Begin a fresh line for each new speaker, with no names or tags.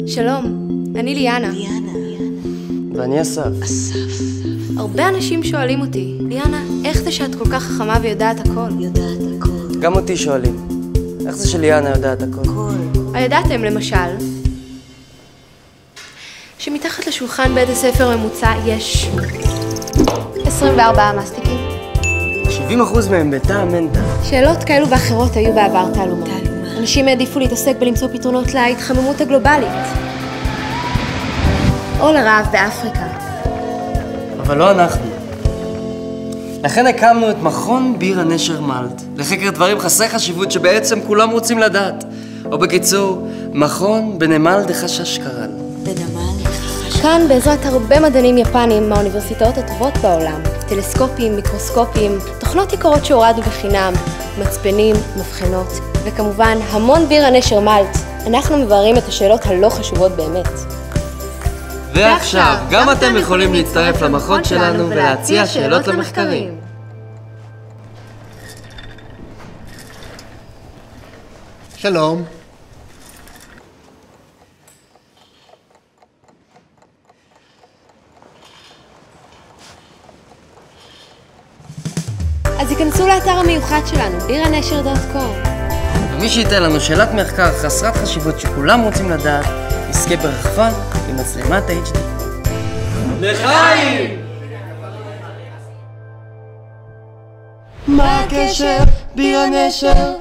שלום, אני ליאנה.
ואני אסף.
הרבה אנשים שואלים אותי, ליאנה, איך זה שאת כל כך חכמה ויודעת הכל?
גם אותי שואלים, איך זה שליאנה יודעת הכל?
הידעתם למשל שמתחת לשולחן בית הספר ממוצע יש 24 מסטיקים.
70% מהם בתא מנטה.
שאלות כאלו ואחרות היו בעבר תעלומות. אנשים העדיפו להתעסק בלמצוא פתרונות להתחממות הגלובלית או לרעב באפריקה.
אבל לא אנחנו. לכן הקמנו את מכון ביר הנשר מלט, לחקר דברים חסרי חשיבות שבעצם כולם רוצים לדעת. או בקיצור, מכון בנמל דחשש קרל.
כאן בעזרת הרבה מדענים יפנים מהאוניברסיטאות הטובות בעולם, טלסקופים, מיקרוסקופים, תוכנות יקרות שהורדנו בחינם, מצפנים, מבחנות, וכמובן המון ביר הנשר מלט. אנחנו מבררים את השאלות הלא חשובות באמת.
ועכשיו, גם אתם יכולים להצטרף למכון שלנו ולהציע שאלות למחקרים.
שלום.
אז ייכנסו לאתר המיוחד שלנו, biraneshar.com.
ומי שייתן לנו שאלת מחקר חסרת חשיבות שכולם רוצים לדעת, יזכה ברחפן עם מצלמת HD. לחיים! מה הקשר ביר הנשר?